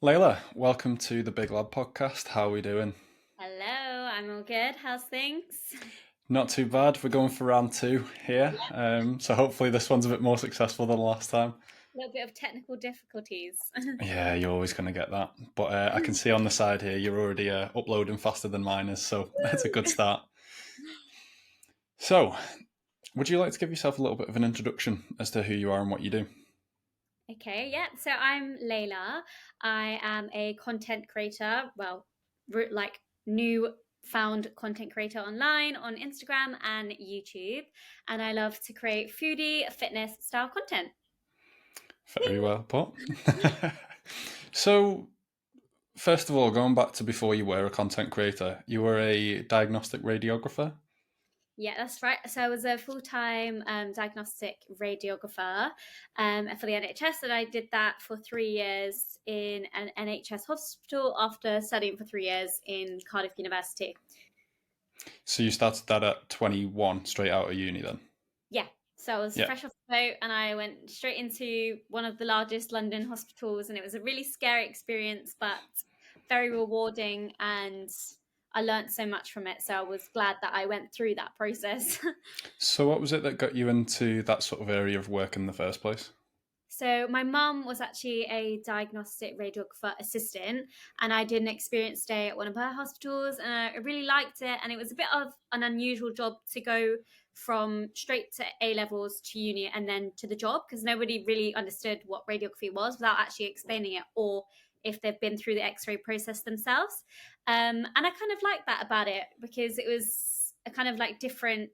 Layla, welcome to the Big Lab podcast. How are we doing? Hello, I'm all good. How's things? Not too bad. We're going for round two here. So hopefully this one's a bit more successful than last time. A little bit of technical difficulties. Yeah, you're always going to get that. But I can see on the side here you're already uploading faster than mine is, so that's a good start. So, would you like to give yourself a little bit of an introduction as to who you are and what you do? Okay, yeah. So I'm Leila. I am a content creator. Well, like new found content creator online on Instagram and YouTube. And I love to create foodie, fitness style content. Very well put. So, first of all, going back to before you were a content creator, you were a diagnostic radiographer. Yeah, that's right. So I was a full-time diagnostic radiographer for the NHS, and I did that for 3 years in an NHS hospital after studying for 3 years in Cardiff University. So you started that at 21, straight out of uni then? Yeah, so I was Yeah. fresh off the boat, and I went straight into one of the largest London hospitals, and it was a really scary experience, but very rewarding, and I learned so much from it. So I was glad that I went through that process. So what was it that got you into that sort of area of work in the first place? So my mum was actually a diagnostic radiographer assistant, and I did an experience day at one of her hospitals, and I really liked it. And it was a bit of an unusual job to go from straight to A levels to uni and then to the job, because nobody really understood what radiography was without actually explaining it, or if they've been through the X-ray process themselves. And I kind of liked that about it because it was a kind of like different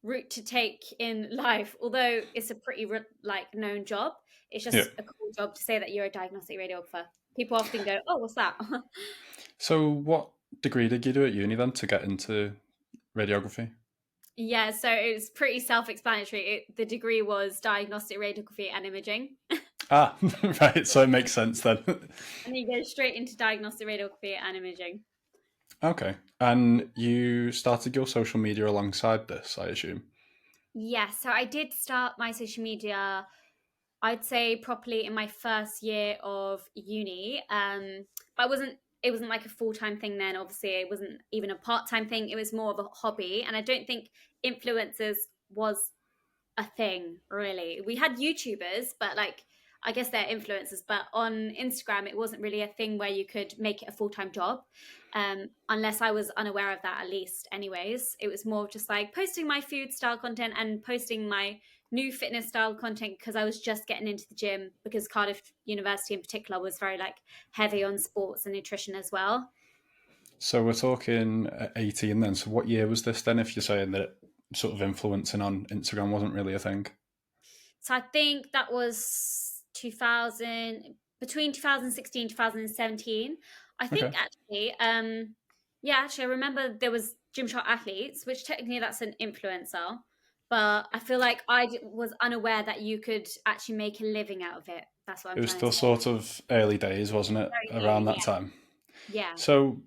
route to take in life, although it's a pretty like known job. It's Yeah. just a cool job to say that you're a diagnostic radiographer. People often go, oh, what's that? So what degree did you do at uni then to get into radiography? Yeah, so it was pretty self-explanatory. The degree was diagnostic radiography and imaging, Ah, right. So it makes sense then. and you go straight into diagnostic radiography and imaging. Okay. And you started your social media alongside this, I assume. Yeah, so I did start my social media, I'd say properly in my first year of uni. But it wasn't like a full-time thing then. Obviously, it wasn't even a part-time thing. It was more of a hobby. And I don't think influencers was a thing really. We had YouTubers, but like I guess they're influencers, but on Instagram it wasn't really a thing where you could make it a full-time job. Unless I was unaware of that, at least. Anyways, it was more just like posting my food style content and posting my new fitness style content because I was just getting into the gym, because Cardiff University in particular was very like heavy on sports and nutrition as well. So we're talking 18 then. So what year was this then, if you're saying that sort of influencing on Instagram wasn't really a thing? So I think that was 2000, between 2016 2017. I Okay. think actually, yeah, actually I remember there was Gymshark athletes, which technically that's an influencer, but I feel like was unaware that you could actually make a living out of it. That's what It I'm was trying to still say. sort of early days, wasn't it, Very around new, that yeah, time? yeah, So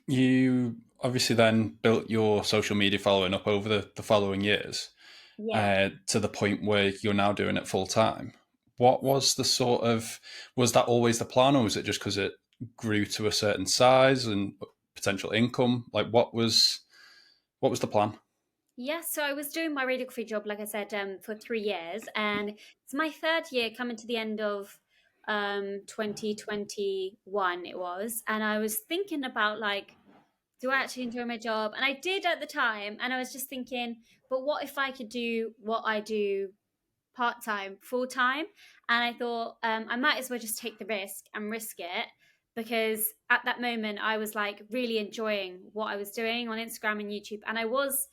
you obviously then built your social media following up over the following years yeah. to the point where you're now doing it full time. What was the sort of, was that always the plan, or was it just because it grew to a certain size and potential income? Like what was the plan? Yeah, so I was doing my radiography job, like I said, for 3 years, and it's my third year coming to the end of 2021 it was, and I was thinking about like, do I actually enjoy my job? And I did at the time, and I was just thinking, but what if I could do what I do part time, full time? And I thought I might as well just take the risk and risk it, because at that moment I was like really enjoying what I was doing on Instagram and YouTube, and I was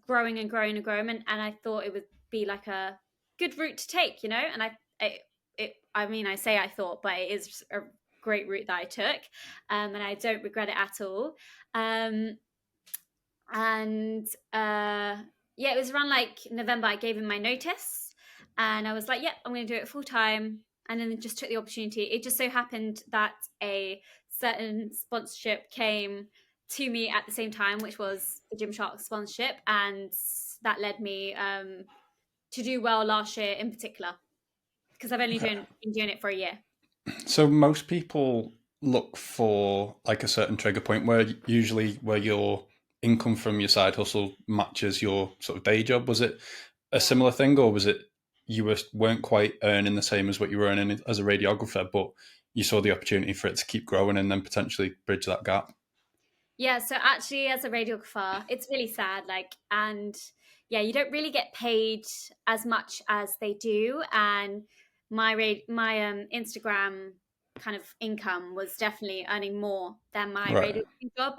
growing and growing and growing, and I thought it would be like a good route to take, And I mean, I say I thought, but it is a great route that I took, and I don't regret it at all. Um, and Yeah, it was around like November. I gave him my notice, and I was like, "Yep, I'm going to do it full time." And then just took the opportunity. It just so happened that a certain sponsorship came to me at the same time, which was the Gymshark sponsorship, and that led me to do well last year in particular, because I've only Okay. been doing it for a year. So most people look for like a certain trigger point where usually where your income from your side hustle matches your sort of day job. Was it a Yeah. similar thing, or was it weren't quite earning the same as what you were earning as a radiographer, but you saw the opportunity for it to keep growing and then potentially bridge that gap? Yeah, so actually, as a radiographer, it's really sad. Like, and yeah, you don't really get paid as much as they do. And my Instagram kind of income was definitely earning more than my Right, radiography job.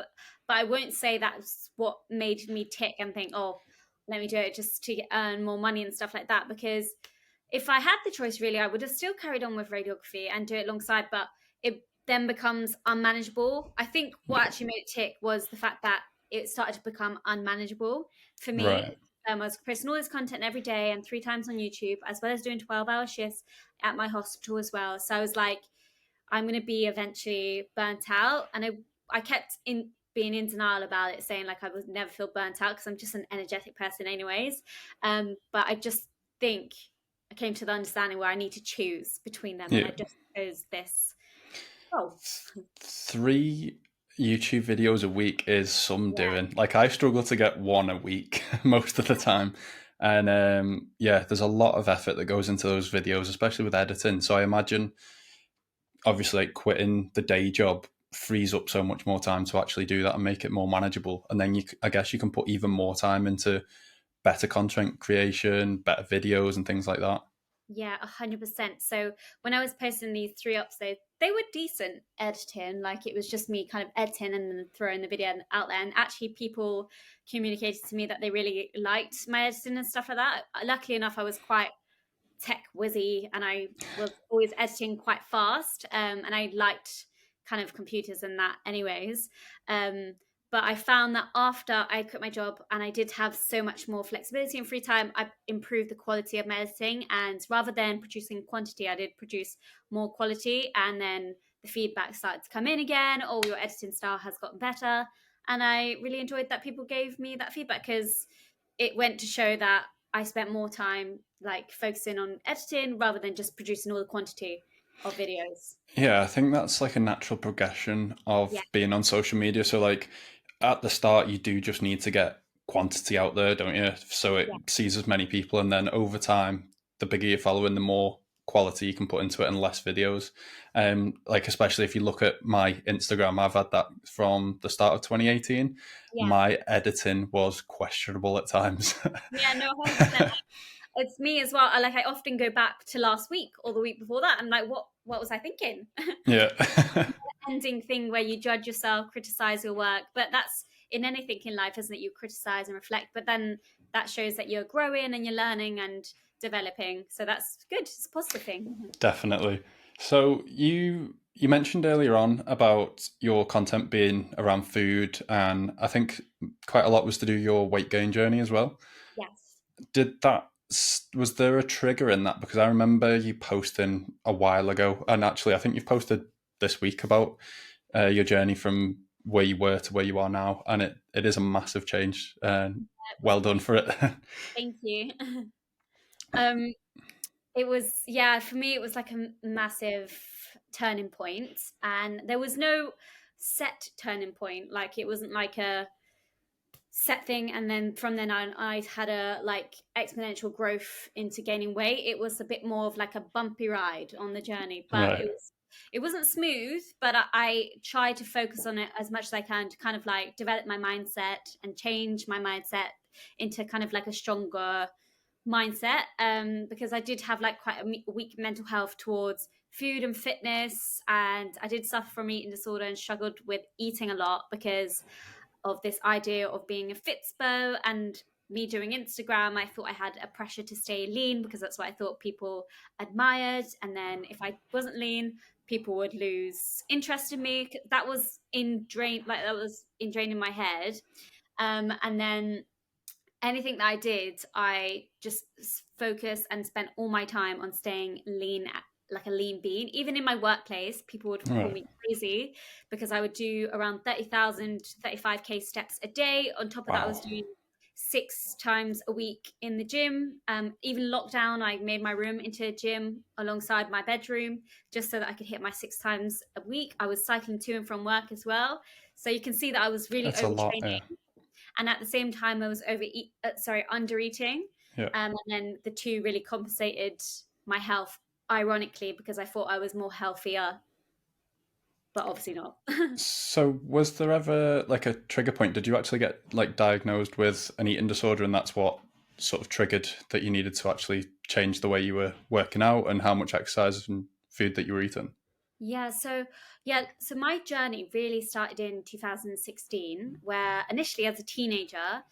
But I won't say that's what made me tick and think, oh, let me do it just to earn more money and stuff like that. Because if I had the choice, really, I would have still carried on with radiography and do it alongside. But it then becomes unmanageable. I think what actually made it tick was the fact that it started to become unmanageable for me. right. I was posting all this content every day and 3 times on YouTube, as well as doing 12-hour shifts at my hospital as well. So I was like, I'm going to be eventually burnt out. And I kept in being in denial about it, saying like I would never feel burnt out because I'm just an energetic person, anyways. But I just think I came to the understanding where I need to choose between them, and Yeah. I just chose this. Oh, 3 YouTube videos a week is some yeah. doing. Like I struggle to get one a week most of the time. And yeah, there's a lot of effort that goes into those videos, especially with editing. So I imagine obviously like quitting the day job frees up so much more time to actually do that and make it more manageable. And then I guess you can put even more time into better content creation, better videos and things like that. Yeah, 100%. So when I was posting these 3 episodes, they were decent editing. Like it was just me kind of editing and then throwing the video out there. And actually, people communicated to me that they really liked my editing and stuff like that. Luckily enough, I was quite tech whizzy and I was always editing quite fast. And I liked kind of computers and that, anyways. Um, but I found that after I quit my job and I did have so much more flexibility and free time, I improved the quality of my editing. And rather than producing quantity, I did produce more quality. And then the feedback started to come in again. Oh, your editing style has gotten better. And I really enjoyed that people gave me that feedback because it went to show that I spent more time like focusing on editing rather than just producing all the quantity of videos. Yeah, I think that's like a natural progression Yeah, of being on social media. So, like at the start, you do just need to get quantity out there, don't you? So it yeah, sees as many people, and then over time, the bigger you're following, the more quality you can put into it and less videos. Like especially if you look at my Instagram, I've had that from the start of 2018. yeah, My editing was questionable at times. yeah. No, 100%. It's me as well. I often go back to last week or the week before that. I'm like, what was I thinking? Yeah. Ending thing where you judge yourself, criticize your work, but that's in anything in life, isn't it? You criticize and reflect, but then that shows that you're growing and you're learning and developing. So that's good. It's a positive thing. Definitely. So you mentioned earlier on about your content being around food, and I think quite a lot was to do your weight gain journey as well. Yes. Did that was there a trigger in that? Because I remember you posting a while ago, and actually I think you've posted this week about your journey from where you were to where you are now, and it is a massive change. And well done for it. Thank you. um, It was, yeah, for me, it was like a massive turning point, and there was no set turning point. Like, it wasn't like a set thing, and then from then on, I had a like exponential growth into gaining weight. It was a bit more of like a bumpy ride on the journey, but Right. it wasn't smooth, but I tried to focus on it as much as I can to kind of like develop my mindset and change my mindset into kind of like a stronger mindset, because I did have like quite a weak mental health towards food and fitness, and I did suffer from eating disorder and struggled with eating a lot because of this idea of being a fitspo. And me doing Instagram, I thought I had a pressure to stay lean because that's what I thought people admired, and then if I wasn't lean, people would lose interest in me. That was ingrained in my head. And then anything that I did, I just focused and spent all my time on staying lean, like a lean bean. Even in my workplace, people would call Right. me crazy because I would do around 30,000, 35K steps a day. On top of that, I was Wow. doing 6 times a week in the gym. Even lockdown, I made my room into a gym alongside my bedroom just so that I could hit my 6 times a week. I was cycling to and from work as well. So you can see that I was really That's a lot. overtraining. Yeah. And at the same time, I was under eating. Yeah. And then the two really compensated my health, ironically, because I thought I was more healthier, but obviously not. So, was there ever like a trigger point? Did you actually get like diagnosed with an eating disorder, and that's what sort of triggered that you needed to actually change the way you were working out and how much exercise and food that you were eating? So my journey really started in 2016, where initially as a teenager,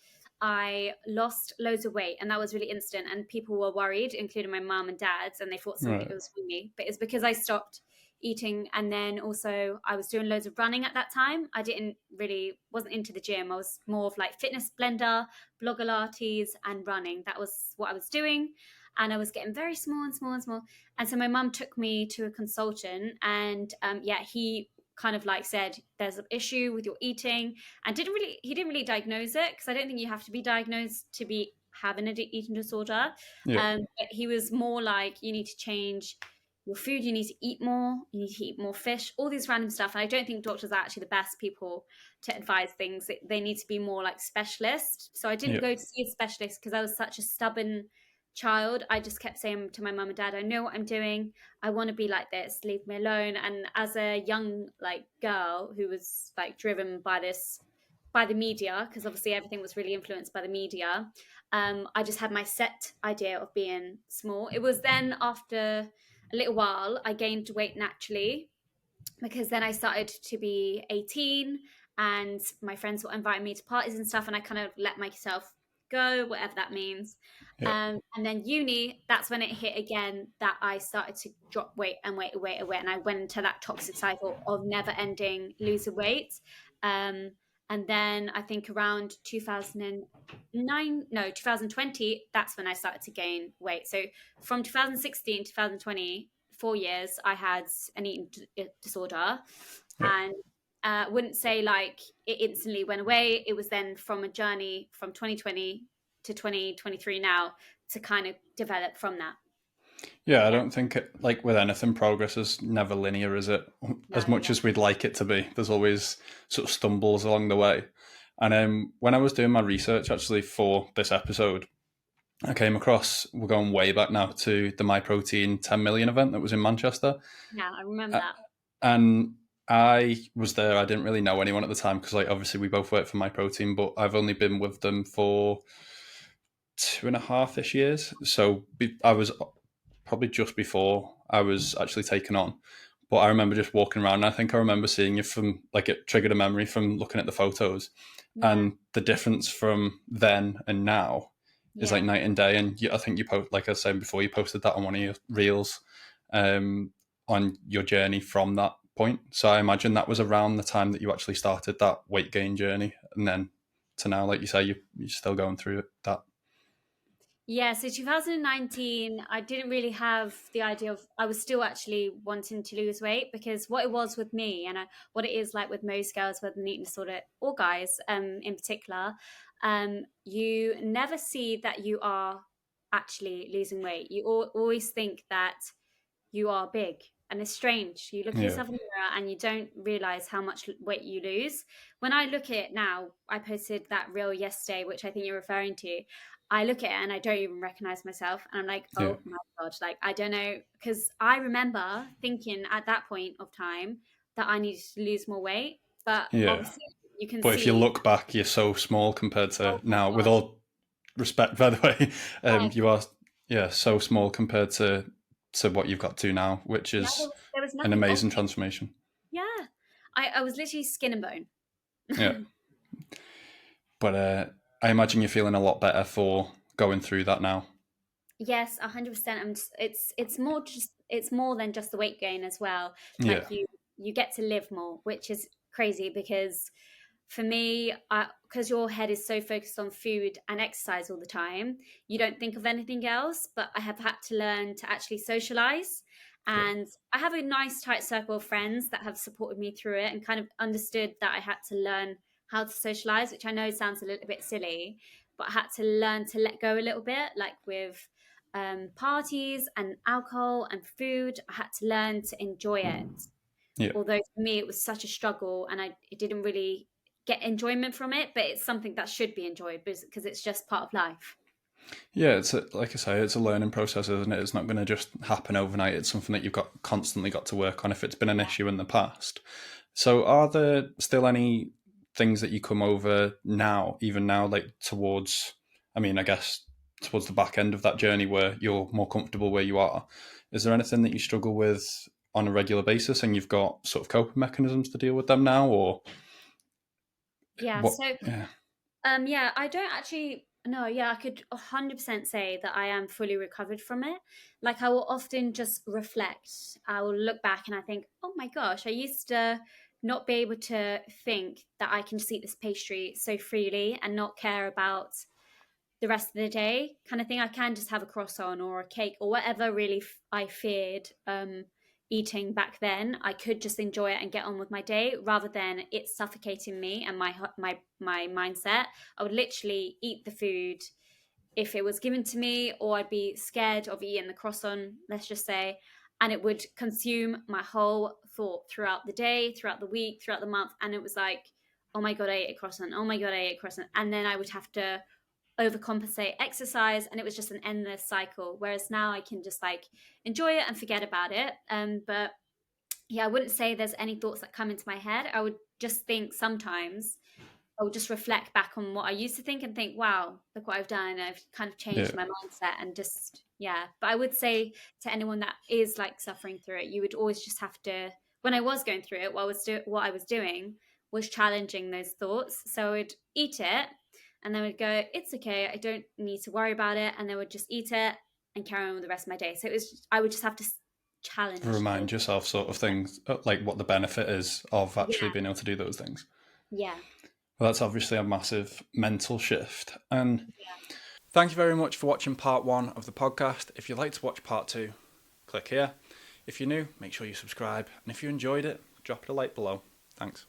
I lost loads of weight, and that was really instant. And people were worried, including my mum and dad's, and they thought something it Right. was with me. But it's because I stopped eating, and then also I was doing loads of running at that time. I didn't really wasn't into the gym. I was more of like fitness blender, blogger lattes, and running. That was what I was doing, and I was getting very small and small and small. And so my mum took me to a consultant, and he kind of like said, "There's an issue with your eating," and he didn't really diagnose it, because I don't think you have to be diagnosed to be having an eating disorder. Yeah. But he was more like, you need to change your food, you need to eat more, you need to eat more fish, all these random stuff. And I don't think doctors are actually the best people to advise things. They need to be more like specialists. So I didn't Yeah. go to see a specialist because I was such a stubborn child. I just kept saying to my mum and dad, I know what I'm doing, I want to be like this, leave me alone. And as a young like girl who was like driven by the media, because obviously everything was really influenced by the media, I just had my set idea of being small. It was then after a little while I gained weight naturally, because then I started to be 18, and my friends were inviting me to parties and stuff, and I kind of let myself go, whatever that means. Yeah. And then uni, that's when it hit again, that I started to drop weight and weight and weight, and I went into that toxic cycle of never ending losing weight. Um, and then I think around 2009, no, 2020, that's when I started to gain weight. So from 2016 to 2020, 4 years, I had an eating disorder, Yeah. and wouldn't say like it instantly went away. It was then from a journey from 2020 to 2023 now to kind of develop from that. Yeah, I Yeah, don't think like with anything, progress is never linear, is it? As no, much yeah, as we'd like it to be, there's always sort of stumbles along the way. And when I was doing my research actually for this episode, I came across, we're going way back now, to the MyProtein 10 million event that was in Manchester. yeah. I remember Uh, that. And I was there. I didn't really know anyone at the time because, like, obviously we both work for MyProtein, but I've only been with them for 2.5 ish years. So I was probably just before I was actually taken on. But I remember just walking around, and I think I remember seeing you from, like, it triggered a memory from looking at the photos, Yeah, and the difference from then and now is like yeah. night and day. And I think you post, like I was saying before, you posted that on one of your reels, um, on your journey from that point. So I imagine that was around the time that you actually started that weight gain journey, and then to now, like you say, you're still going through that. Yeah, so 2019, I didn't really have the idea of, I was still actually wanting to lose weight, because what it was with me, and what it is like with most girls with an eating disorder, or guys in particular, you never see that you are actually losing weight. You always think that you are big. And it's strange. You look at Yeah, yourself in the mirror and you don't realize how much weight you lose. When I look at it now, I posted that reel yesterday, which I think you're referring to. I look at it and I don't even recognize myself. And I'm like, yeah, oh my God, like, I don't know. Because I remember thinking at that point of time that I needed to lose more weight. But yeah. obviously, you can But if you see, look back, you're so small compared to oh my now. With God. all respect, by the way, Yeah, you are, yeah, so small compared to what you've got to now, which yeah, is there was an nothing of amazing me. transformation. Yeah. I was literally skin and Yeah, bone. but I imagine you're feeling a lot better for going through that now. Yes, 100%. It's more than just the weight gain as well. Yeah, Like you get to live more, which is crazy, because for me, because your head is so focused on food and exercise all the time, you don't think of anything else. But I have had to learn to actually socialize, yeah, and I have a nice tight circle of friends that have supported me through it, and kind of understood that I had to learn how to socialize, which I know sounds a little bit silly, but I had to learn to let go a little bit, like with parties and alcohol and food. I had to learn to enjoy it. Yeah. Although for me it was such a struggle, and I didn't really get enjoyment from it, but it's something that should be enjoyed because it's just part of life. Yeah, like I say, it's a learning process, isn't it? It's not going to just happen overnight. It's something that you've got constantly got to work on if it's been an issue in the past. So, are there still any things that you come over now, even now, like towards, I mean, I guess towards the back end of that journey where you're more comfortable where you are? Is there anything that you struggle with on a regular basis and you've got sort of coping mechanisms to deal with them now, or Yeah, what? so Yeah, yeah, I don't actually. No, yeah, I could 100% say that I am fully recovered from it. Like, I will often just reflect. I will look back and I think, oh my gosh, I used to not be able to think that I can just eat this pastry so freely and not care about the rest of the day, kind of thing. I can just have a croissant or a cake or whatever really I feared eating back then. I could just enjoy it and get on with my day rather than it suffocating me and my mindset. I would literally eat the food if it was given to me, or I'd be scared of eating the croissant, let's just say, and it would consume my whole thought throughout the day, throughout the week, throughout the month. And it was like, oh my God, I ate a croissant. Oh my God, I ate a croissant. And then I would have to overcompensate exercise, and it was just an endless cycle. Whereas now I can just like enjoy it and forget about it. But yeah, I wouldn't say there's any thoughts that come into my head. I would just think sometimes I would just reflect back on what I used to think and think, wow, look what I've done. I've kind of yeah, changed my mindset and just, yeah. But I would say to anyone that is like suffering through it, you would always just have to, when I was going through it, what I was doing was challenging those thoughts. So I would eat it and then would go, it's okay. I don't need to worry about it. And then would just eat it and carry on with the rest of my day. So it was, I would just have to challenge those. remind yourself sort of things, like what the benefit is of actually Yeah. being able to do those things. Yeah. Well, that's obviously a massive mental shift. And Yeah. thank you very much for watching part 1 of the podcast. If you'd like to watch part 2, click here. If you're new, make sure you subscribe. And if you enjoyed it, drop it a like below. Thanks.